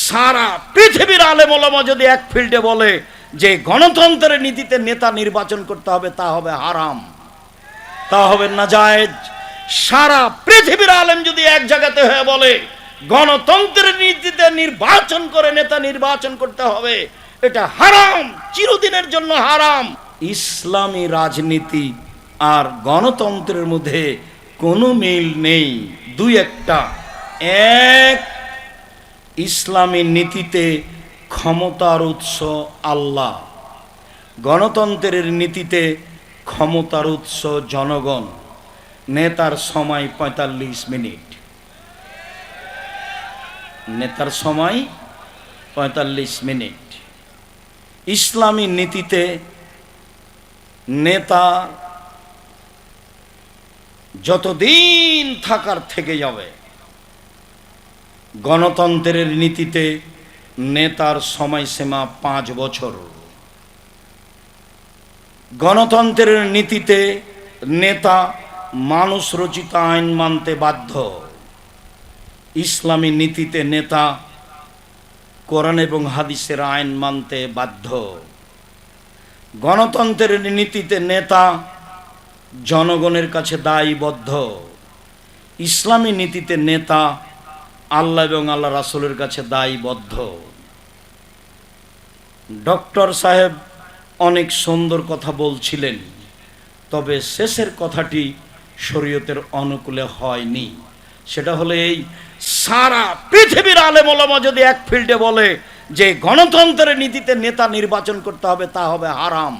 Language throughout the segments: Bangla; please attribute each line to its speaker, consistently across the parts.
Speaker 1: সারা পৃথিবীর আলেম ওলামা যদি এক ফিল্ডে বলে যে গণতন্ত্রের নীতিতে নেতা নির্বাচন করতে হবে, তা হবে হারাম, তা হবে নাজায়েজ। সারা পৃথিবীর আলেম যদি এক জায়গাতে হয়ে বলে গণতন্ত্রের নীতিতে নির্বাচন করে নেতা নির্বাচন করতে হবে, এটা হারাম, চিরদিনের জন্য হারাম। ইসলামী রাজনীতি আর গণতন্ত্রের মধ্যে কোনো মিল নেই, দুই একটা। এক, ইসলামী নীতিতে ক্ষমতার উৎস আল্লাহ, গণতন্ত্রের নীতিতে ক্ষমতার উৎস জনগণ। নেতার সময় ৪৫ মিনিট, নেতার সময় ৪৫ মিনিট। ইসলামী নীতিতে নেতা যতদিন থাকার থেকে যাবে। গণতন্ত্রের নীতিতে নেতার সময়সীমা ৫ বছর। গণতন্ত্রের নীতিতে নেতা মানুষ রচিত আইন মানতে বাধ্য। ইসলামী নীতিতে নেতা কোরআন এবং হাদিসের আইন মানতে বাধ্য। গণতন্ত্রের নীতিতে নেতা জনগণের কাছে দায়বদ্ধ। ইসলামী নীতিতে নেতা আল্লাহ এবং আল্লাহ রাসূলের কাছে দায়বদ্ধ। ডক্টর সাহেব অনেক সুন্দর কথা বলছিলেন, তবে শেষের কথাটি শরীয়তের অনুকূলে হয়নি। সেটা হলো এই, সারা পৃথিবীর আলেম ওলামা যদি এক ফিল্ডে বলে যে গণতন্ত্রের নীতিতে নেতা নির্বাচন করতে হবে, তা হবে হারাম,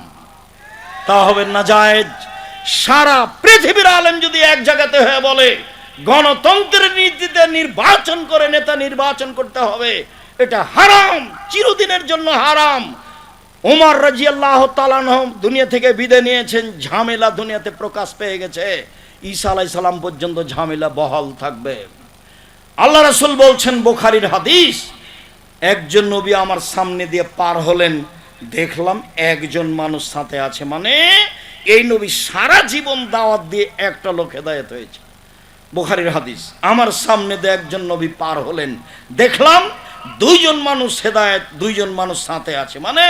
Speaker 1: তা হবে নাজায়েজ। সারা পৃথিবীর আলেম যদি এক জায়গাতে হয়ে বলে গণতন্ত্রের নীতিতে নির্বাচন করে নেতা নির্বাচন করতে হবে, এটা হারাম, চিরদিনের জন্য হারাম। ওমর রাদিয়াল্লাহু তাআলা আনহু দুনিয়া থেকে বিদায় নিয়েছেন, ঝামেলা দুনিয়াতে প্রকাশ পেয়ে গেছে। ঈসা আলাইহিস সালাম পর্যন্ত ঝামেলা বহাল থাকবে। আল্লাহ রাসূল বলছেন, বুখারীর হাদিস, একজন নবী আমার সামনে দিয়ে পার হলেন, দেখলাম একজন মানুষ সাথে আছে, মানে এই নবী সারা জীবন দাওয়াত দিয়ে একটা লোক হেদায়েত হয়েছে। বুখারীর হাদিস, আমার সামনে দিয়ে একজন নবী পার হলেন, দেখলাম দুইজন মানুষ হেদায়েত, দুইজন মানুষ সাথে আছে, মানে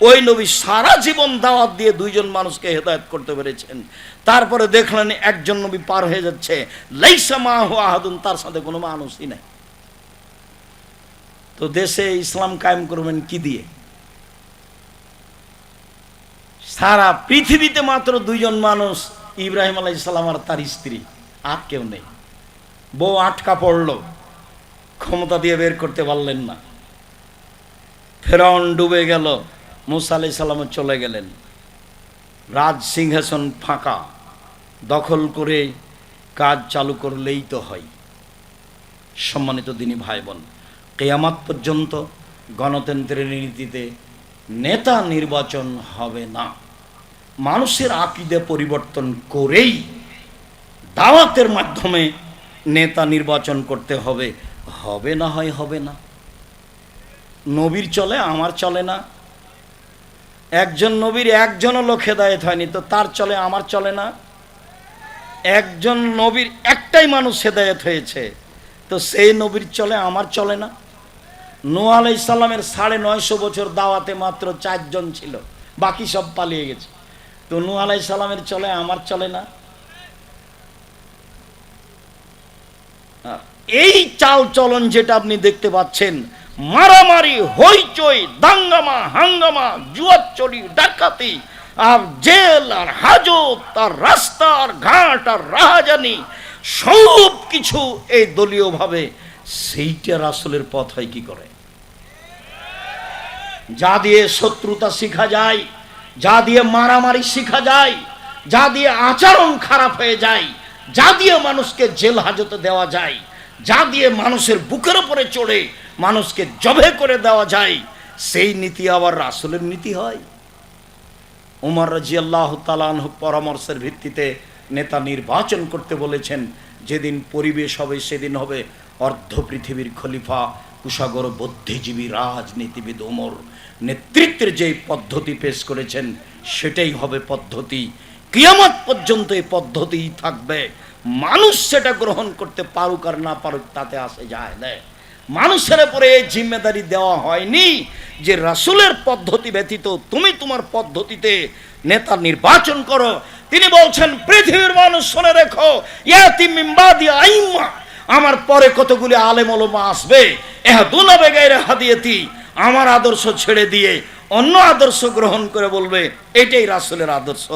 Speaker 1: ওই নবী সারা জীবন দাওয়াত দিয়ে দুইজন মানুষকে হেদায়েত করতে পেরেছেন। তারপরে দেখলেন একজন নবী পার হয়ে যাচ্ছে, লাইসা মাহু আহাদুন, তার সাথে কোনো মানুষই নাই। তো দেশে ইসলাম কায়েম করবেন কি দিয়ে? সারা পৃথিবীতে মাত্র দুইজন মানুষ, ইব্রাহিম আলাইহিস সালাম আর তার স্ত্রী, আর কেউ নেই। বউ আটকা পড়লো, ক্ষমতা দিয়ে বের করতে পারলেন না। ফেরাউন ডুবে গেল, মুসা আলাইহিস সালাম চলে গেলেন। রাজ সিংহাসন ফাঁকা, দখল করে কাজ চালু করলেই তো হয়। সম্মানিত দিনী ভাই বোন, কিয়ামত পর্যন্ত গণতন্ত্রের নীতিতে নেতা নির্বাচন হবে না। মানুষের আকীদা পরিবর্তন করেই দাওয়াতের মাধ্যমে নেতা নির্বাচন করতে হবে। হবে না হয় হবে না। নবীর চলে, আমার চলে না। একজন নবীর একজনও লোক হেদায়েত হয়নি, তো তার চলে, আমার চলে না। একজন নবীর একটাই মানুষ হেদায়েত হয়েছে, তো সেই নবীর চলে, আমার চলে না। নূহ আলাইহিস সালামের ৯৫০ বছর দাওয়াতে মাত্র ৪ জন ছিল, বাকি সব পালিয়ে গেছে, তো নূহ আলাইহিস সালামের চলে, আমার চলে না। এই চাল চলন যেটা আপনি দেখতে পাচ্ছেন, মারামারি, হইচই, দাঙ্গামা, হাঙ্গামা, জুয়াচুরি, ডাকাতি, আর জেল, আর হাজত, আর রাস্তা, আর ঘাট, আর রাহাজানি, সব কিছু এই দলীয় ভাবে, সেইটা রাসূলের পথ হয় কি করে? যা দিয়ে শত্রুতা শিখা যায়, যা দিয়ে মারামারি শিখা যায়, যা দিয়ে আচরণ খারাপ হয়ে যায়, যা দিয়ে মানুষকে জেল হাজতে দেওয়া যায়, যা দিয়ে মানুষের বুকের উপরে চড়ে মানুষকে জবে করে দেওয়া যায়, সেই নীতি আবার রাসূলের নীতি হয়। ওমর রাদিয়াল্লাহু তাআলা আনহু পরামর্শের ভিত্তিতে নেতা নির্বাচন করতে বলেছেন। যেদিন পরিবেশ হবে সেদিন হবে অর্ধ পৃথিবীর খলিফা, কুশাগর বুদ্ধিজীবী রাজনীতিবিদ ওমর নেতৃত্বের যে পদ্ধতি পেশ করেছেন, সেটাই হবে পদ্ধতি। কিয়ামত পর্যন্ত এই পদ্ধতিই থাকবে। মানুষ সেটা গ্রহণ করতে পারুক আর না পারুক তাতে আসে যায় না। মানুষের উপরে এই জিম্মেদারি দেওয়া হয়নি যে রাসূলের পদ্ধতি ব্যতীত তুমি তোমার পদ্ধতিতে নেতা নির্বাচন করো। তিনি বলছেন পৃথিবীর মানুষ শুনে রেখো, ইয়াতি মিন বাদি আইম্মা, আমার পরে কতগুলি আলেম ওলামা আসবে, ইহদুনা বিগাইরি হাদিয়াতি, আমার আদর্শ ছেড়ে দিয়ে অন্য আদর্শ গ্রহণ করে বলবে এটাই রাসূলের আদর্শ,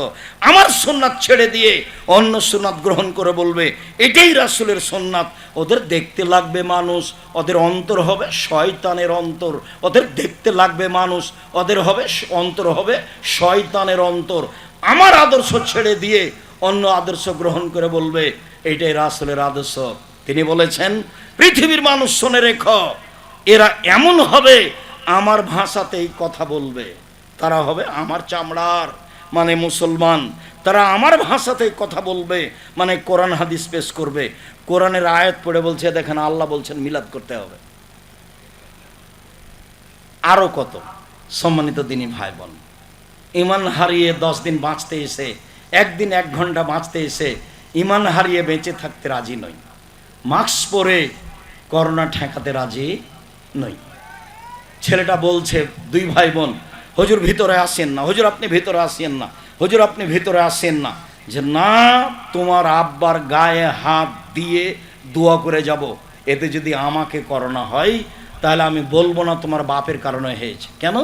Speaker 1: আমার সুন্নাত ছেড়ে দিয়ে অন্য সুন্নাত গ্রহণ করে বলবে এটাই রাসূলের সুন্নাত। ওদের দেখতে লাগবে মানুষ, ওদের অন্তর হবে শয়তানের অন্তর। ওদের দেখতে লাগবে মানুষ, ওদের হবে অন্তর হবে শয়তানের অন্তর। আমার আদর্শ ছেড়ে দিয়ে অন্য আদর্শ গ্রহণ করে বলবে এটাই রাসূলের আদর্শ। তিনি বলেছেন পৃথিবীর মানুষ শুনে রেখো, এরা এমন হবে আমার ভাষাতেই কথা বলবে, তারা হবে আমার চামড়ার মানে মুসলমান, তারা আমার ভাষাতেই কথা বলবে মানে কোরআন হাদিস পেশ করবে। কোরআনের আয়াত পড়ে বলছে, দেখেন আল্লাহ বলছেন মিলাদ করতে হবে। আরো কত সম্মানিত দিনী ভাই বোন, ইমান হারিয়ে 10 দিন বাঁচতে এসে, একদিন 1 ঘন্টা বাঁচতে এসে ইমান হারিয়ে বেঁচে থাকতে রাজি নই, মাস্ক পরে করোনা ঠেকাতে রাজি নই। ছেলেটা বলছে, 2 ভাই বোন, হুজুর ভিতরে আসেন না, হুজুর আপনি ভিতরে আসেন না, হুজুর আপনি ভিতরে আসেন না। যে না, তোমার আব্বার গায়ে হাত দিয়ে দোয়া করে যাব, এতে যদি আমাকে করোনা হয় তাহলে আমি বলবো না তোমার বাপের কারণে হয়েছে। কেন?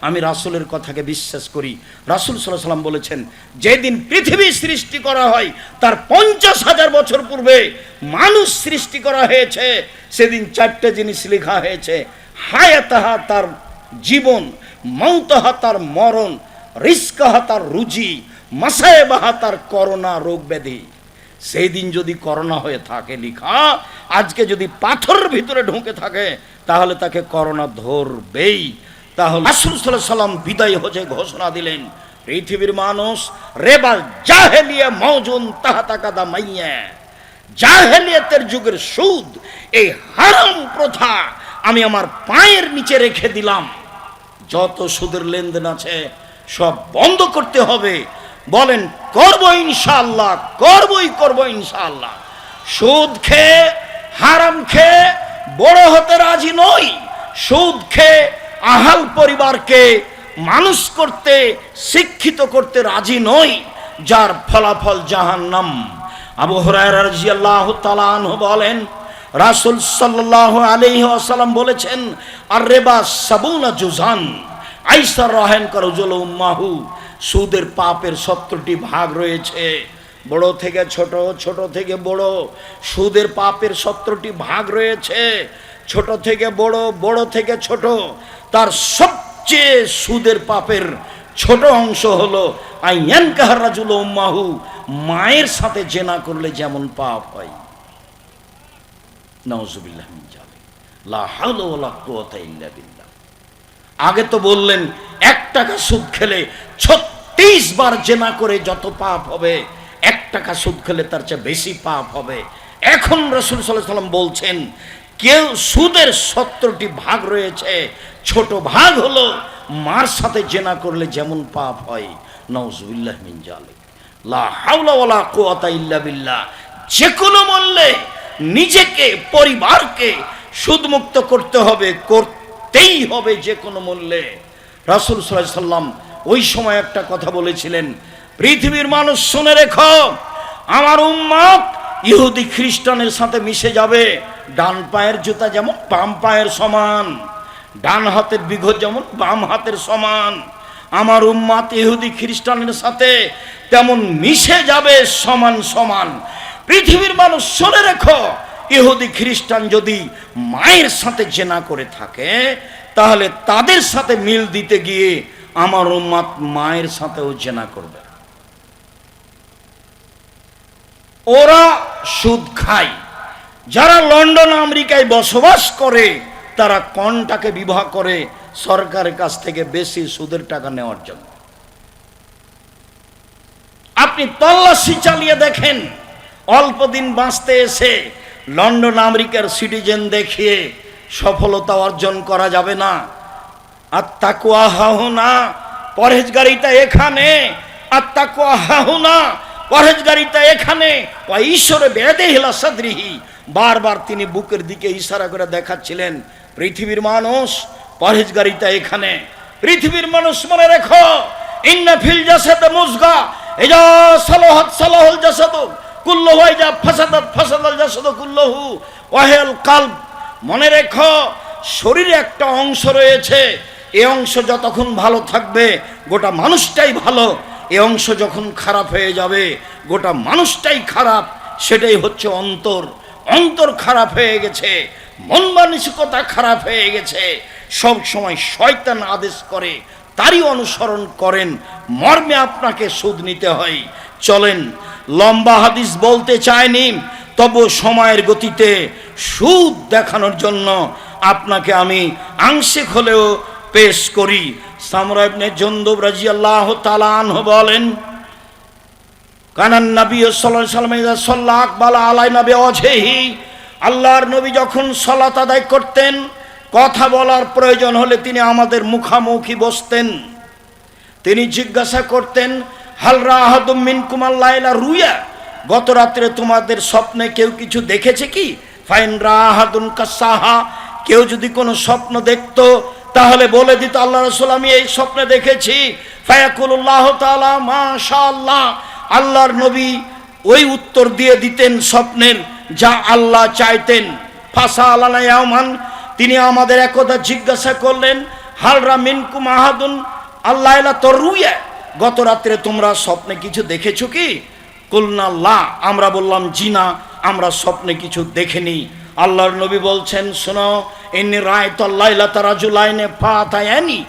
Speaker 1: আমি রাসূলের কথাকে বিশ্বাস করি। রাসূল সাল্লাল্লাহু আলাইহি ওয়াসাল্লাম বলেছেন যেদিন পৃথিবী সৃষ্টি করা হয় তার 50,000 বছর পূর্বে মানুষ সৃষ্টি করা হয়েছে, সেদিন 4টে জিনিস লেখা হয়েছে, হায়াতাহা তার জীবন, মৌতাহা তার মরণ, রিজকাহা তার রুজি, মাসায়েবাহা তার করোনা রোগ ব্যাধি। সেই দিন যদি করোনা হয়ে থাকে লিখা, আজকে যদি পাথরের ভিতরে ঢুকে থাকে তাহলে তাকে করোনা ধরবেই। তাহলে রাসূল সাল্লাল্লাহু আলাইহি ওয়াসাল্লাম বিদায় হজে ঘোষণা দিলেন, পৃথিবীর মানুষ রেবাল জাহেলিয়া মওজুন তাহতা কাদামাইয়া, জাহেলিয়াতের যুগের সুদ, এই হারাম প্রথা আমি আমার পায়ের নিচে রেখে দিলাম। যত সুদের লেনদেন আছে সব বন্ধ করতে হবে। বলেন করব ইনশাআল্লাহ, করব ইনশাআল্লাহ। সুদ খেয়ে হারাম খেয়ে বড় হতে রাজি নই, সুদ খেয়ে আহাল পরিবারকে মানুষ করতে শিক্ষিত করতে রাজি নই, যার ফলাফল জাহান্নাম। আবু হুরায়রা রাদিয়াল্লাহু তাআলা আনহু বলেন, রাসূল সাল্লাল্লাহু আলাইহি ওয়াসাল্লাম বলেছেন, আর রিবা সাবুনা জুজান আইসার রহেন করজুল উম্মাহু, সুদের পাপের 70টি ভাগ রয়েছে, বড় থেকে ছোট, ছোট থেকে বড়। সুদের পাপের 70টি ভাগ রয়েছে, ছোট থেকে বড়, বড় থেকে ছোট। তার সবচেয়ে সুদের পাপের ছোট অংশ হলো আইয়ান কাহার রাজুল উম্মাহু, মায়ের সাথে জেনা করলে যেমন পাপ হয়। নাউজুবিল্লাহ মিন যালিক, লা হাওলা ওয়ালা কুওয়াতা ইল্লা বিল্লাহ। আগে তো বললেন 1 টাকা সুদ খেলে 36 বার জেনা করে যত পাপ হবে, 1 টাকা সুদ খেলে তার চেয়ে বেশি পাপ হবে। এখন রাসূল সাল্লাল্লাহু আলাইহি ওয়াসাল্লাম বলছেন, কেউ সুদের 70টি ভাগ রয়েছে, ছোট ভাগ হলো মার সাথে জেনা করলে যেমন পাপ হয়। নাউজুবিল্লাহ মিন যালিক, লা হাওলা ওয়ালা কুওয়াতা ইল্লা বিল্লাহ। যে কোনো মূল্যে নিজেকে, পরিবারকে সুদমুক্ত করতে হবে, করতেই হবে যে কোনো মূল্যে। রাসূল সাল্লাল্লাহু আলাইহি ওয়াসাল্লাম ওই সময় একটা কথা বলেছিলেন, পৃথিবীর মানুষ শুনে রেখো, আমার উম্মত ইহুদি খ্রিস্টানের সাথে মিশে যাবে। ডান পায়ের জুতা যেমন বাম পায়ের সমান, ডান হাতের বিঘত যেমন বাম হাতের সমান, আমার উম্মত ইহুদি খ্রিস্টানের সাথে তেমন মিশে যাবে সমান সমান। পৃথিবীর মানুষ শুনে রেখো, ইহুদি খ্রিস্টান যদি মায়ের সাথে জেনা করে থাকে তাহলে তাদের সাথে মিল দিতে গিয়ে আমার উম্মত মায়ের সাথেও জেনা করবে। ওরা সুদ খায়। যারা লন্ডন আমেরিকায় বসবাস করে তারা কনটাকে বিবাহ করে সরকারের কাছ থেকে বেশি সুদের টাকা নেওয়ার জন্য। আপনি তল্লাশি চালিয়ে দেখেন, অল্প দিন বাঁচতে এসে লন্ডন আমেরিকার সিটিজেন দেখিয়ে সফলতা অর্জন করা যাবে না। আত্তাকুয়া হাহুনা, পরহেজগারিতা এখানে, আত্তাকুয়া হাহুনা, পরহেজগারিতা এখানে। ওয়া ঈশ্বরে বেদে হিলা সাদরিহি, বারবার তিনি বুকের দিকে ইশারা করে দেখাচ্ছিলেন, পৃথিবীর মানুষ, পরহেজগারিতা এখানে। পৃথিবীর মানুষ মনে রেখো, ইন্না ফিল জাসাদে মুজগা ইজা সালাহাত সালাহুল জাসাদু কুল্লুহু ইজা ফাসাদাত ফাসাদাল জাসাদু কুল্লুহু ওয়াহিয়াল কালব। মনে রেখো, শরীরে একটা অংশ রয়েছে, এই অংশ যতক্ষণ ভালো থাকবে গোটা মানুষটাই ভালো, এই অংশ যখন খারাপ হয়ে যাবে গোটা মানুষটাই খারাপ। সেটাই হচ্ছে অন্তর। অন্তর খারাপ হয়ে গেছে, মন মানসিকতা খারাপ হয়ে গেছে, সব সময় শয়তান আদেশ করে তারই অনুসরণ করেন, মর্মে আপনাকে সুদ নিতে হয়। চলেন, লম্বা হাদিস বলতে চাইনি, তবু সময়ের গতিতে সুদ দেখানোর জন্য আপনাকে আমি আংশিক হলেও পেশ করি। সামরা ইবনে জুনদুব রাদিয়াল্লাহু তাআলা আনহু বলেন, কানান নবী সাল্লাল্লাহু আলাইহি ওয়াসাল্লাম ইযা সাল্লা আকবালা আলাইনা বিওয়াজহিহি, আল্লাহর নবী যখন সালাত আদায় করতেন, কথা বলার প্রয়োজন হলে তিনি আমাদের মুখামুখি বসতেন। তিনি জিজ্ঞাসা করতেন, হাল রাআহাদুম মিনকুম আল-লাইলা রুয়া, গত রাত্রে তোমাদের স্বপ্নে কেউ কিছু দেখেছে কি? ফাইন রাআহাদুন কাসাহা, কেউ যদি কোনো স্বপ্ন দেখতো তাহলে বলে দিত, আল্লাহ রাসূল আমি এই স্বপ্নে দেখেছি। ফায়াকুলুল্লাহু তাআলা মাশাআল্লাহ, আল্লাহর নবী ওই উত্তর দিয়ে দিতেন স্বপ্নের যা আল্লাহ চাইতেন। ফাসালানা ইয়াওমান, তিনি আমাদের একদা জিজ্ঞাসা করলেন, হালরা মিনকুম আহাদুন আল-লাইলা তারুয়া, গত রাত্রে তোমরা স্বপ্নে কিছু দেখেছো কি? কুলনা লা, আমরা বললাম জি না, আমরা স্বপ্নে কিছু দেখিনি। আল্লাহর নবী বলছেন, শোনো, ইন্নী রাআইতুল লাইলাতা রাজুলাইনে ফাতায়ানি,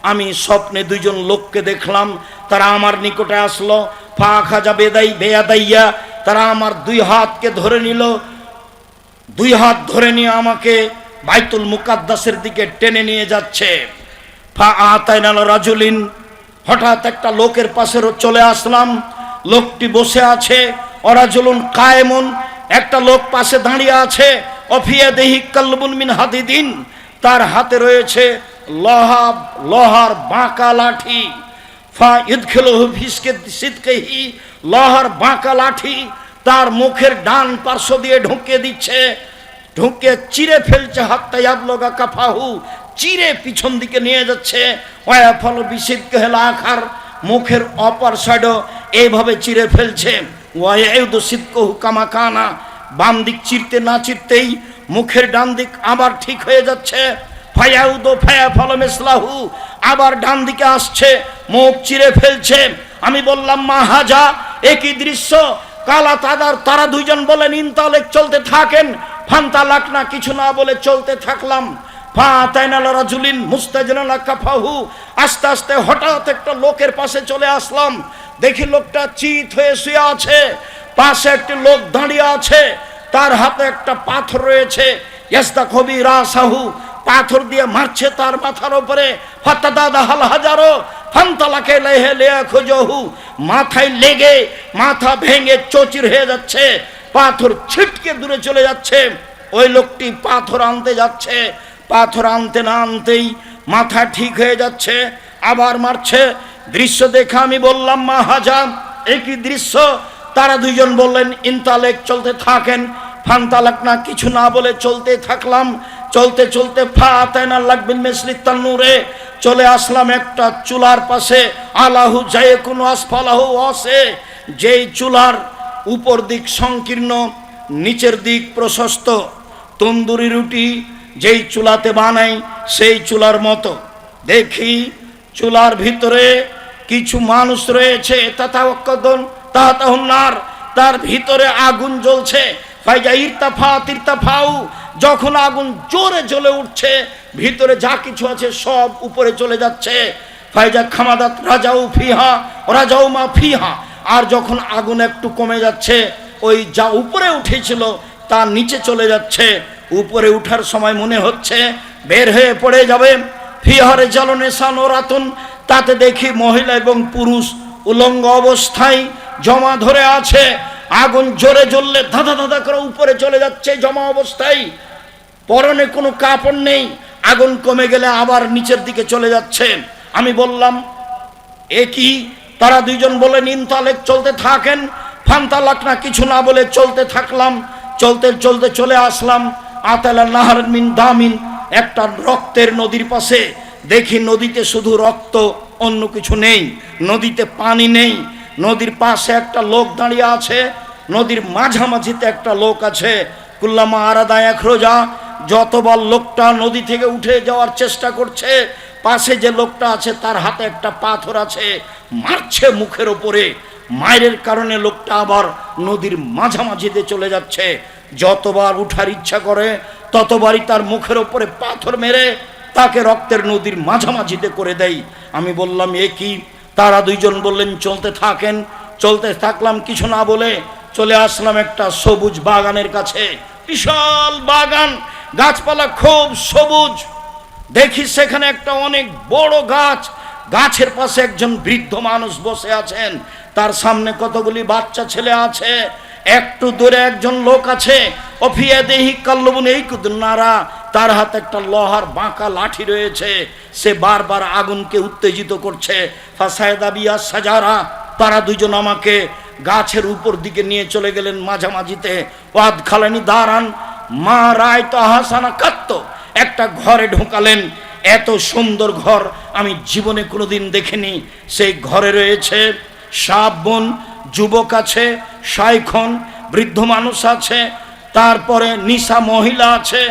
Speaker 1: আমি স্বপ্নে দুইজন লোককে দেখলাম, তারা আমার নিকটে আসলো। ফাখাজা বেয়াদাইয়া, তারা আমার দুই হাতকে ধরে নিল, দুই হাত ধরে নিয়ে আমাকে বাইতুল মুকাদ্দাসের দিকে টেনে নিয়ে যাচ্ছে। ফা আতাইনাল রাজুলিন, হঠাৎ একটা লোকের পাশে চলে আসলাম, লোকটি বসে আছে। অরাজুলুন কায়েমুন, একটা লোক পাশে দাঁড়িয়ে আছে। অফিয়াদিহি কালবুন মিন হাদিদিন, তার হাতে রয়েছে লোহার বাঁকা লাঠি। ফা ইদখিলুহু ফিসকে সিদকিহি, লোহার বাঁকা লাঠি তার মুখের ডান পার্শ্ব দিয়ে ঢুকিয়ে দিচ্ছে, ঢুকে চিরে ফেলছে। হাত্তা ইয়াবলুগা কাফাহু, চিরে পিছন দিকে নিয়ে যাচ্ছে। ওয়া ফল বিসিদকিল আখার, মুখের অপর সাইডও এইভাবে চিরে ফেলছে। ওয়া ইয়াউদু সিদকুহু কামা কানা, বাম দিক চিরতে না চিরতেই মুখের ডান দিক আবার ঠিক হয়ে যাচ্ছে। ফায়াউদু ফায়াফালু মিসলাহু, আবার ডান দিকে আসছে, মুখ চিরে ফেলছে। আমি বললাম, মা হাজা, একই দৃশ্য। কালা তারা দুইজন বলেন, ইনতালেক, চলতে থাকেন। ফান্তালাক না, কিছু না বলে চলতে থাকলাম। ফাতাইনাল রাজুলিন মুস্তাজিনাল কাফাহু, আস্তে আস্তে হঠাৎ একটা লোকের পাশে চলে আসলাম। দেখি লোকটা চিত হয়ে শুয়ে আছে, পাশে একটি লোক দাঁড়িয়ে আছে, তার হাতে একটা পাথর রয়েছে। ইয়াসদা কবি রাসাহু, পাথর দিয়ে মারছে তার মাথার উপরে। ফাতাদাদা হাল হাজারো ফান্তালাকে লেহে লিয়া খুজহু, মাথায় লেগে মাথা ভেঙে চৌচির হয়ে যাচ্ছে, পাথর ছিটকে দূরে চলে যাচ্ছে। ওই লোকটি পাথর আনতে যাচ্ছে, পাথর আনতে না আনতেই মাথা ঠিক হয়ে যাচ্ছে, আবার মারছে। দৃশ্য দেখে আমি বললাম, মা হাজা, একই দৃশ্য। তারা দুইজন বললেন, ইনতালেক, চলতে থাকেন। ফান্তালাক না, কিছু না বলে চলতে থাকলাম। চলতে চলতে ফাতাইনা লাগবিল মিসলিত তান্নুরে, চলে আসলাম একটা চুলার পাশে। আলাহু জায়কুন আসফালাহু ওয়াসে, যেই চুলার উপর দিক সংকীর্ণ, নিচের দিক প্রশস্ত। তন্দুরি রুটি যেই চুলাতে বানাই সেই চুলার মতো। দেখি চুলার ভিতরে কিছু মানুষ রয়েছে, তাহাতাহুন্নার, তার ভিতরে আগুন জ্বলছে। ফাইজা ইরতাফাউ, যখন আগুন জোরে জ্বলে উঠছে, ভিতরে যা কিছু আছে সব উপরে চলে যাচ্ছে। ফাইজা খামাদাত রাজাউ মা ফিহা, আর যখন আগুন একটু কমে যাচ্ছে, ওই যা উপরে উঠেছিল তা নিচে চলে যাচ্ছে। উপরে উঠার সময় মনে হচ্ছে বের হয়ে পড়ে যাবে। ফিহারে জ্বালনে সানোরাতুন, তাতে দেখি মহিলা এবং পুরুষ উলঙ্গ অবস্থায় জমা ধরে আছে। আগুন জোরে জ্বললে ধাঁধা ধাঁধা করে উপরে চলে যাচ্ছে জমা অবস্থায়। পরনে কোনো কাপড় নেই, আগুন কমে গেলে আবার নিচের দিকে চলে যাচ্ছে। আমি বললাম, এ কি? তারা দুইজন বলেন, ইনতালেক, চলতে থাকেন। ফান্তালাক না, কিছু না বলে চলতে থাকলাম। চলতে চলতে চলে আসলাম আতালা নাহার মিন দামিন, একটা রক্তের নদীর পাশে। দেখি নদীতে শুধু রক্ত, অন্য কিছু নেই, নদীতে পানি নেই। নদীর পাশে একটা লোক দাঁড়িয়ে আছে, নদীর মাঝামাঝিতে একটা লোক আছে। কুল্লামা আরাদা এক রোজা, যতবার লোকটা নদী থেকে উঠে যাওয়ার চেষ্টা করছে, পাশে যে লোকটা আছে তার হাতে একটা পাথর আছে, মারছে মুখের ওপরে। মায়ের কারণে লোকটা আবার নদীর মাঝামাঝিতে চলে যাচ্ছে। যতবার উঠার ইচ্ছা করে ততবারই তার মুখের ওপরে পাথর মেরে তাকে রক্তের নদীর মাঝামাঝিতে করে দেয়। আমি বললাম এ কি? তারা দুইজন বললেন চলতে থাকেন। চলতে থাকলাম, কিছু না বলে চলে আসলাম একটা সবুজ বাগানের কাছে। বিশাল বাগান, গাছপালা খুব সবুজ। দেখি সেখানে একটা অনেক বড় গাছ, গাছের পাশে একজন বৃদ্ধ মানুষ বসে আছেন, তার সামনে কতগুলি বাচ্চা ছেলে আছে। একটু দূরে একজন লোক আছে, অফিয়াদেহি কাল্লবুন এই কুদনারা, তার হাতে একটা লোহার বাঁকা লাঠি রয়েছে। সে বারবার আগুনকে উত্তেজিত করছে। ফাসায়দাবিয়া সাজারা, তারা দুজন আমাকে গাছের উপর দিকে নিয়ে চলে গেলেন মাঝামাঝিতে। ওয়াদ খালানি দাঁড়ান মা রায় তাহাসানা কাত্ত, একটা ঘরে ঢোকালেন। এত সুন্দর ঘর আমি জীবনে কোনোদিন দেখিনি। সেই ঘরে রয়েছে সাবন, যুবক আছে, শাইখন বৃদ্ধ মানুষ আছে, তারপরে নিশা মহিলা আছে,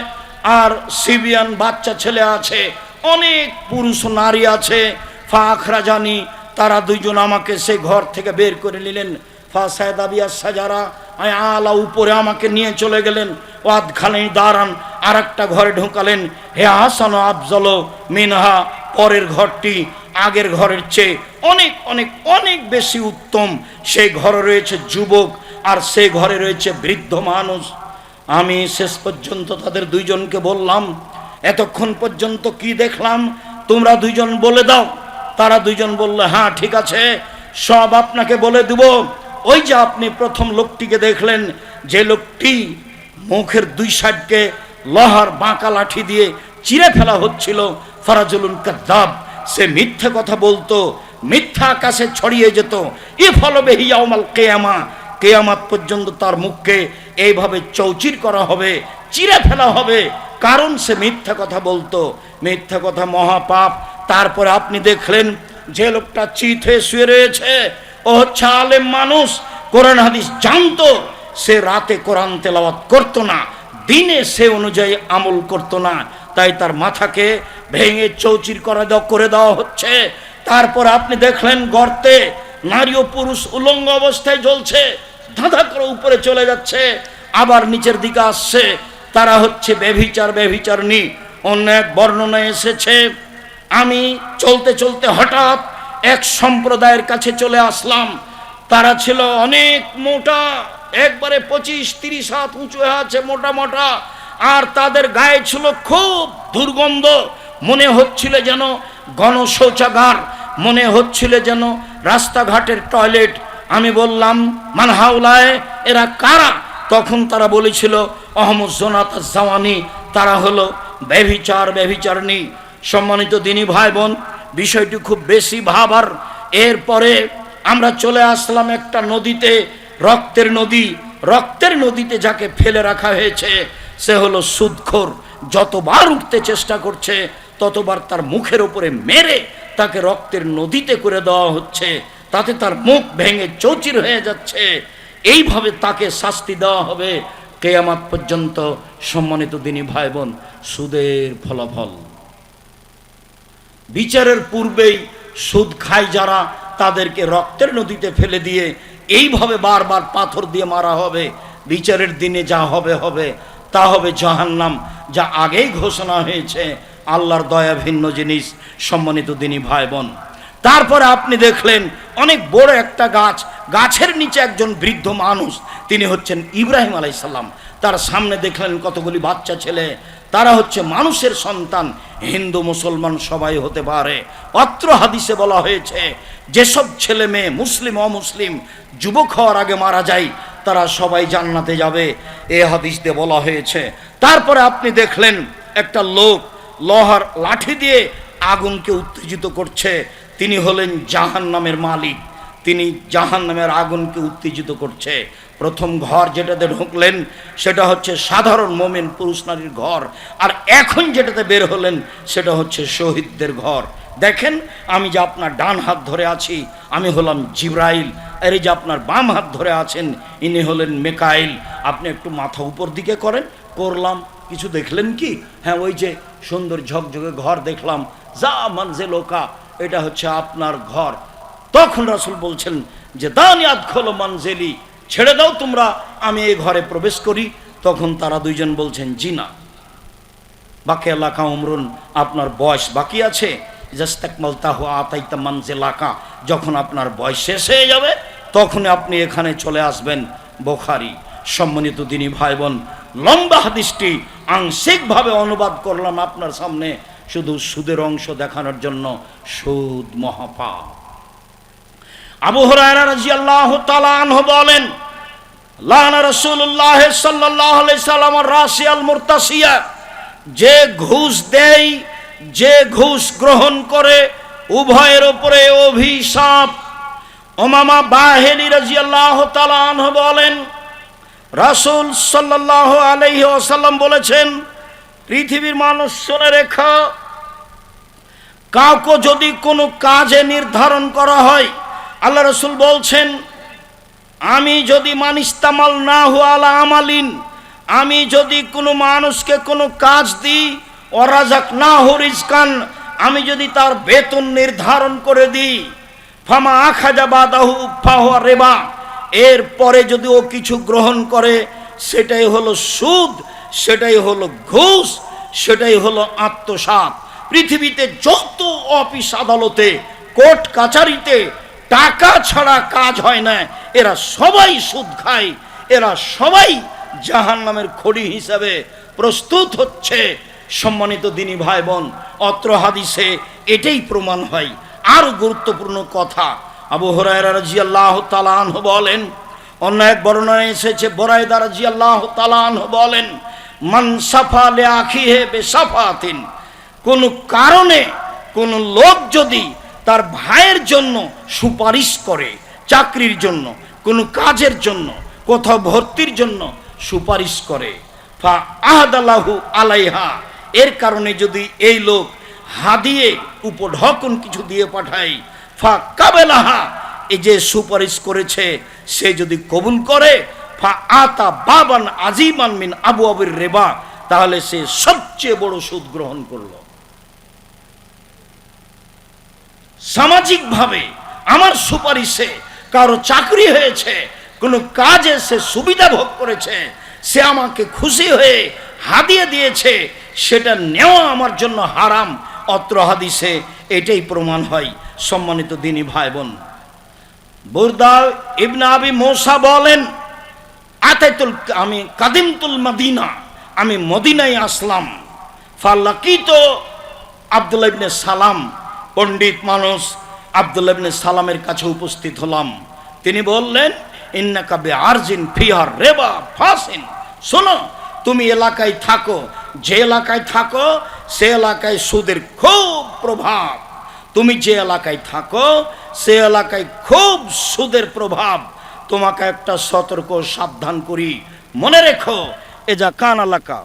Speaker 1: আর সিবিয়ান বাচ্চা ছেলে আছে, অনেক পুরুষ নারী আছে। ফাখরা জানি, তারা দুইজন আমাকে সেই ঘর থেকে বের করে নিলেন। ফাসায়দাবিয়া সাজারা, আলা উপরে আমাকে নিয়ে চলে গেলেন। ওয়াদ খালেই দাঁড়ান, আর একটা ঘরে ঢোকালেন। হে হাসান আফজল মিনহা, পরের ঘরটি আগের ঘরের চেয়ে অনেক অনেক অনেক বেশি উত্তম। সেই ঘরে রয়েছে যুবক, আর সেই ঘরে রয়েছে বৃদ্ধ মানুষ। আমি শেষ পর্যন্ত তাদের দুইজনকে বললাম, এতক্ষণ পর্যন্ত কি দেখলাম তোমরা দুইজন বলে দাও। তারা দুইজন বলল, হ্যাঁ ঠিক আছে, সব আপনাকে বলে দেব। ওই যে আপনি প্রথম লোকটিকে দেখলেন, যে লোকটি মুখের দুই সাইডকে লোহার বাঁকা লাঠি দিয়ে চিরে ফেলা হচ্ছিল, ফারাজুলুন কাদ্দাব, সে মিথ্যা কথা বলতো, মিথ্যা আকাশে ছড়িয়ে যেত। ই ফলবে হিয়াউমাল কেয়ামা, কেয়ামাত পর্যন্ত তার মুখকে এইভাবে চৌচির করা হবে, চিরে ফেলা হবে, কারণ সে মিথ্যা কথা বলতো। মিথ্যা কথা মহাপাপ। তারপরে আপনি দেখলেন যে লোকটা চিত হয়ে শুয়ে রয়েছে, ও হচ্ছে আলেম মানুষ, কোরআন হাদিস জানতো। সে রাতে কোরআন তেলাওয়াত করতো না, দিনে সে অনুযায়ী আমল করতো না, তাই তার মাথাকে ভেঙে চৌচির করে দেওয়া হচ্ছে। তারপর আপনি দেখলেন গর্তে নারী ও পুরুষ উলঙ্গ অবস্থায় জ্বলছে, ধাঁধা করে উপরে চলে যাচ্ছে, আবার নিচের দিকে আসছে। তারা হচ্ছে ব্যভিচারণী। অন্য এক বর্ণনায় এসেছে, আমি চলতে চলতে হঠাৎ এক সম্প্রদায়ের কাছে চলে আসলাম। তারা ছিল অনেক মোটা, একবারে 25-30 হাত উঁচু আছে, মোটা মোটা, আর তাদের গায়ে ছিল খুব দুর্গন্ধ। মনে হচ্ছিল যেন গণশৌচাগার, মনে হচ্ছিল যেন রাস্তাঘাটের টয়লেট। আমি বললাম, মানহাউলায়, এরা কারা? তখন তারা বলেছিল অহমদ জোনাত জাওয়ানি, তারা হলো ব্যভিচারণী। সম্মানিত দিনী ভাই বোন, বিষয়টি খুব বেশি ভাবার। এরপরে আমরা চলে আসলাম একটা নদীতে, রক্তের নদীতে যাকে ফেলে রাখা হয়েছে সে হলো সুদখোর। যতবার উঠতে চেষ্টা করছে ততবার তার মুখের উপরে মেরে তাকে রক্তের নদীতে করে দেওয়া হচ্ছে, তাতে তার মুখ ভেঙে চৌচির হয়ে যাচ্ছে। এইভাবে তাকে শাস্তি দেওয়া হবে কিয়ামত পর্যন্ত। সম্মানিত দিনী ভাই বোন, সুদের ফলাফল বিচারের পূর্বেই সুদ খায় যারা, তাদেরকে রক্তের নদীতে ফেলে দিয়ে এইভাবে বারবার পাথর দিয়ে মারা হবে। বিচারের দিনে যা হবে হবে, তা হবে জাহান্নাম, যা আগেই ঘোষণা হয়েছে। আল্লাহর দয়া ভিন্ন জিনিস। সম্মানিত দিনী ভাই বোন, তারপরে আপনি দেখলেন অনেক বড় একটা গাছ, গাছের নিচে একজন বৃদ্ধ মানুষ, তিনি হচ্ছেন ইব্রাহিম আলাইহিস সালাম। তার সামনে দেখলেন কতগুলি বাচ্চা ছেলে, তারা হচ্ছে মানুষের সন্তান। হিন্দু মুসলমান সবাই হতে পারে। অত্র হাদিসে বলা হয়েছে যেসব ছেলে মেয়ে মুসলিম অমুসলিম যুবক হওয়ার আগে মারা যায় তারা সবাই জান্নাতে যাবে, এ হাদিস দিয়ে বলা হয়েছে। তারপরে আপনি দেখলেন একটা লোক লোহার লাঠি দিয়ে আগুনকে উত্তেজিত করছে, তিনি হলেন জাহান্নামের মালিক, তিনি জাহান্নামের আগুনকে উত্তেজিত করছে। প্রথম ঘর যেটাতে ঢুকলেন সেটা হচ্ছে সাধারণ মোমেন পুরুষ নারীর ঘর, আর এখন যেটাতে বের হলেন সেটা হচ্ছে শহীদদের ঘর। দেখেন, আমি যে আপনার ডান হাত ধরে আছি আমি হলাম জিব্রাইল, আর এই যে আপনার বাম হাত ধরে আছেন ইনি হলেন মেকাইল। আপনি একটু মাথা উপর দিকে করেন। করলাম, কিছু দেখলেন কি? হ্যাঁ, ওই যে সুন্দর ঝকঝকে ঘর দেখলাম, যা মানজে লোকা, এটা হচ্ছে আপনার ঘর। তখন রাসূল বলছেন যে দানি আদখুলু মানজিলি, ছেড়ে দাও তোমরা, আমি এই ঘরে প্রবেশ করি। তখন তারা দুইজন বলছেন জি না, বাকি এলাকা উমরুন, আপনার বয়স বাকি আছে, জাস্তাকমালতাহু আতাইতা মানজিলাকা, যখন আপনার বয়স শেষ হয়ে যাবে তখন আপনি এখানে চলে আসবেন। বুখারী। সম্মানিত দিনী ভাই বোন, লম্বা হাদিসটি আংশিকভাবে অনুবাদ করলাম আপনার সামনে শুধু সুদের অংশ দেখানোর জন্য। সুদ মহাপাপ। আবু হুরায়রা রাদিয়াল্লাহু তাআলা আনহু বলেন, লানা রাসূলুল্লাহ সাল্লাল্লাহু আলাইহি সাল্লাম রাসিয়াল মুরতাসিয়া, যে ঘুষ দেয়, যে ঘুষ গ্রহণ করে উভয়ের উপরে অভিশাপ। উমামা বাহিনী রাদিয়াল্লাহু তাআলা আনহু বলেন, রাসূল সাল্লাল্লাহু আলাইহি ওয়াসাল্লাম বলেছেন, পৃথিবীর মানুষ শুনে রেখো, কাউকে যদি কোনো কাজে নির্ধারণ করা হয়, আল্লাহ রাসূল বলছেন, আমি যদি মানিস্তামাল না হুয়া আলা আমালিন, আমি যদি কোনো মানুষকে কোনো কাজ দিই, ওয়ারাজাক না হু রিজকান, আমি যদি তার বেতন নির্ধারণ করে দিই, ফামা আখাজা বাদাহু ফাহুয়া রিবা, এরপরে যদি ও কিছু গ্রহণ করে সেটাই হলো সুদ, সেটাই হলো ঘুষ, সেটাই হলো আত্মসাৎ। পৃথিবীতে যত অফিস আদালতে, কোর্ট কাছারিতে টাকা ছাড়া কাজ হয় না, এরা সবাই সুদ খায়, এরা সবাই জাহান্নামের খড়ি হিসাবে প্রস্তুত হচ্ছে। সম্মানিত দিনী ভাই বোন, অত্র হাদিসে এটাই প্রমাণ হয়। আর গুরুত্বপূর্ণ কথা, আবু হুরায়রা রাদিয়াল্লাহু তাআলা আনহু বলেন, অন্য এক বর্ণনায় এসেছে, বুরায়দা রাদিয়াল্লাহু তাআলা আনহু বলেন, মান সাফা লিআখিহি বিসাফাতিন, কোন কারণে কোন লোক যদি তার ভাইয়ের জন্য সুপারিশ করে, চাকরির জন্য, কোনো কাজের জন্য, কোথাও ভর্তির জন্য সুপারিশ করে, ফা আহদালাহু আলাইহা, এর কারণে যদি এই লোক হাদিয়ে উপঢকন কিছু দিয়ে পাঠায়, ফা কাবেলাহা, এই যে সুপারিশ করেছে সে যদি কবুল করে, ফা আতা বাবান আজিমান মিন আবু আবির রেবা, তাহলে সে সবচেয়ে বড় সুদ গ্রহণ করলো। সামাজিকভাবে আমার সুপারিশে কারো চাকরি হয়েছে, কোনো কাজে সে সুবিধা ভোগ করেছে, সে আমাকে খুশি হয়ে হাদিয়ে দিয়েছে, সেটা নেওয়া আমার জন্য হারাম। অত্র হাদিসে এটাই প্রমাণ হয়। সম্মানিত দিনী ভাই বোন, বুরদা ইবনে আবি মূসা বলেন, আমি কাদিমতুল মদিনা, আমি মদিনায় আসলাম, ফালাকিতো আব্দুল্লাহ ইবনে সালাম, পণ্ডিত মানুষ, আব্দুল্লাহ ইবনে সালামের কাছে উপস্থিত হলাম। তিনি বললেন, ইন্নাকা বিআরজিন ফিহা রিবা ফাসিন, শোনো, তুমি এলাকায় থাকো, যে এলাকায় থাকো সে এলাকায় সুদের খুব প্রভাব। তুমি যে এলাকায় থাকো সে এলাকায় খুব সুদের প্রভাব। তোমাকে একটা সতর্ক সাবধান করি, মনে রেখো, এ যা কান এলাকা।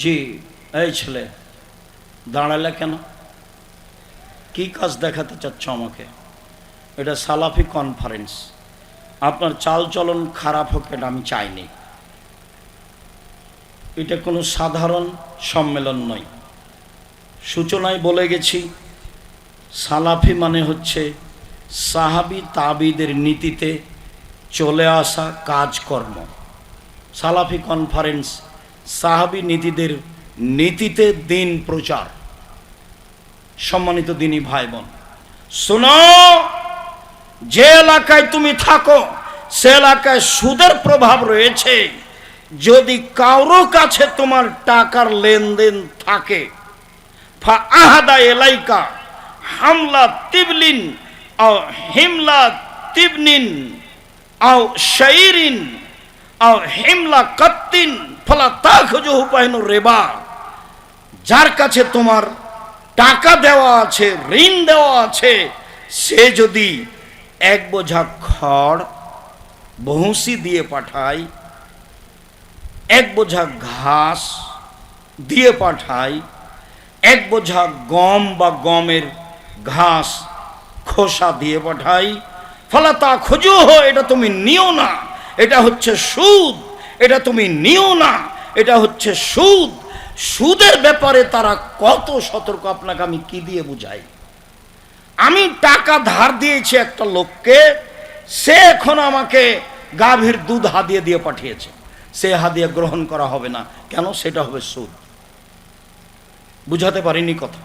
Speaker 1: জি, এই ছেলে দাঁড়ালে কেন? কি কাজ দেখাতে চাচ্ছ আমাকে? এটা সালাফি কনফারেন্স, আপনার চালচলন খারাপ হোক এটা আমি চাইনি। এটা কোনো সাধারণ সম্মেলন নয়। সূচনায় বলে গেছি, সালাফি মানে হচ্ছে সাহাবি তাবিদের নীতিতে চলে আসা কাজকর্ম। সালাফি কনফারেন্স সাহাবি নীতিদের নীতিতে দিন প্রচার। সম্মানিত দিনী ভাই বোন, শোনো, যে এলাকায় তুমি থাকো সে এলাকায় সুদের প্রভাব রয়েছে। যদি কারো কাছে তোমার টাকার লেনদেন থাকে, ফা আহাদা এলাইকা হামলা তিবলিন আও হিমলা তিবনিন আও শাইরিন আও হিমলা কাত্তিন ফলা তাখুজুহু বাইনু রিবা। যার কাছে তোমার টাকা দেওয়া আছে, ঋণ দেওয়া আছে, সে যদি এক বোঝা খড় ভুসি দিয়ে পাঠায়, এক বোঝা ঘাস দিয়ে পাঠায়, এক বোঝা গম বা গমের ঘাস খোসা দিয়ে পাঠায়, ফলে তা খুঁজো, এটা তুমি নিও না, এটা হচ্ছে সুদ, এটা তুমি নিও না, এটা হচ্ছে সুদ। সুদের ব্যাপারে তারা কত সতর্ক, আপনাকে আমি কি দিয়ে বুঝাই। আমি টাকা ধার দিয়েছি একটা লোককে, সে এখন আমাকে গাভীর দুধ হাদিয়া দিয়ে পাঠিয়েছে, সে হাদিয়া গ্রহণ করা হবে না। কেন? সেটা হবে সুদ। বুঝাতে পারিনি কথা?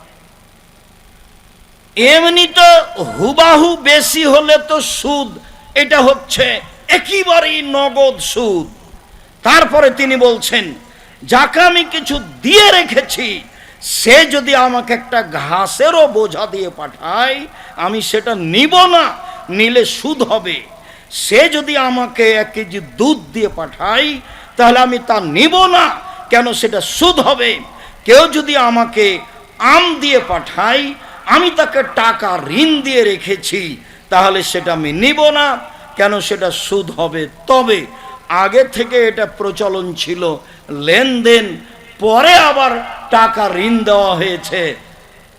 Speaker 1: এমনি তো হুবাহু বেশি হলে তো সুদ, এটা হচ্ছে একেবারেই নগদ সুদ। তারপরে তিনি বলছেন, যাকে আমি কিছু দিয়ে রেখেছি সে যদি আমাকে একটা ঘাসেরও বোঝা দিয়ে পাঠায়, আমি সেটা নিব না, নিলে সুদ হবে। সে যদি আমাকে 1 কেজি দুধ দিয়ে পাঠায় তাহলে আমি তা নিব না, কেন? সেটা সুদ হবে। কেউ যদি আমাকে আম দিয়ে পাঠায়, আমি তাকে টাকা ঋণ দিয়ে রেখেছি, তাহলে সেটা আমি নিব না, কেন? সেটা সুদ হবে। তবে আগে থেকে এটা প্রচলন ছিল লেনদেন, পরে আবার টাকা ঋণ দেওয়া হয়েছে,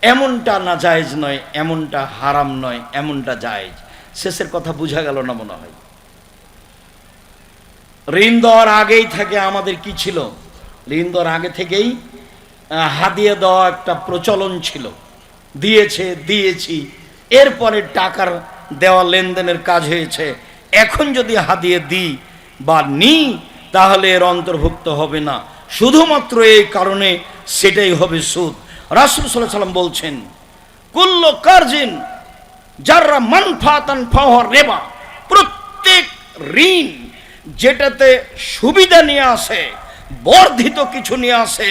Speaker 1: এমনটা না জায়েজ নয়, এমনটা হারাম নয়, এমনটা জায়েজ। শেষের কথা বোঝা গেল না মনে হয়? ঋণ দেওয়ার আগেই থেকে আমাদের কি ছিল? ঋণ দেওয়ার আগে থেকেই হাদিয়া দেওয়া একটা প্রচলন ছিল, দিয়েছি, এরপরে টাকার দেওয়া লেনদেনের কাজ হয়েছে। এখন যদি হাদিয়া দিই বা নিই তাহলে এর অন্তর্ভুক্ত হবে না, শুধুমাত্র এই কারণে সেটাই হবে সুদ। রাসূল সাল্লাল্লাহু আলাইহি ওয়াসাল্লাম বলছেন, কুল্লু কারজিন যাররা মানফাতান ফাহুয়া রিবা, প্রত্যেক ঋণ যেটাতে সুবিধা নিয়ে আসে, বর্ধিত কিছু নিয়ে আসে,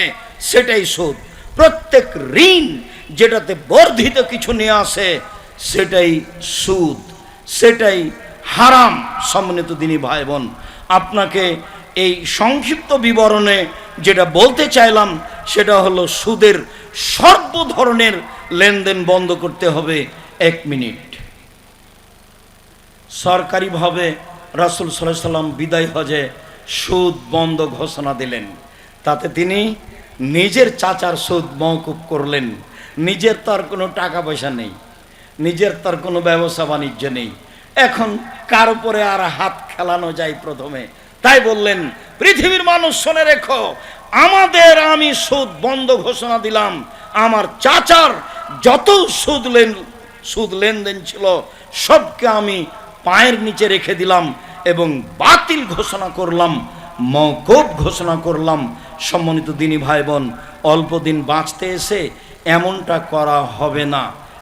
Speaker 1: সেটাই সুদ। প্রত্যেক ঋণ যেটাতে বর্ধিত কিছু নিয়ে আসে সেটাই সুদ, সেটাই হারাম। সম্মানিত দিনী ভাই বোন, আপনাকে এই সংক্ষিপ্ত বিবরণে যেটা বলতে চাইলাম সেটা হলো সুদের সর্ব ধরনের লেনদেন বন্ধ করতে হবে। 1 মিনিট। সরকারিভাবে রাসূল সাল্লাল্লাহু আলাইহি ওয়াসাল্লাম বিদায় হজে সুদ বন্ধ ঘোষণা দিলেন। তাতে তিনি নিজের চাচার সুদ মওকুফ করলেন। নিজের তার কোনো টাকা পয়সা নেই, নিজের তার কোনো ব্যবসা বাণিজ্য নেই, এখন কার উপরে আর হাত খেলানো যায় প্রথমে। তাই বললেন, পৃথিবীর মানুষ শুনে রেখো, আমি সুদ বন্ধ ঘোষণা দিলাম, আমার চাচার যত সুদ লেনদেন ছিল সবকে আমি পায়ের নিচে রেখে দিলাম এবং বাতিল ঘোষণা করলাম, মওকুফ ঘোষণা করলাম। সম্মানিত দিনী ভাই বোন, অল্প দিন বাঁচতে এসে এমনটা করা হবে না।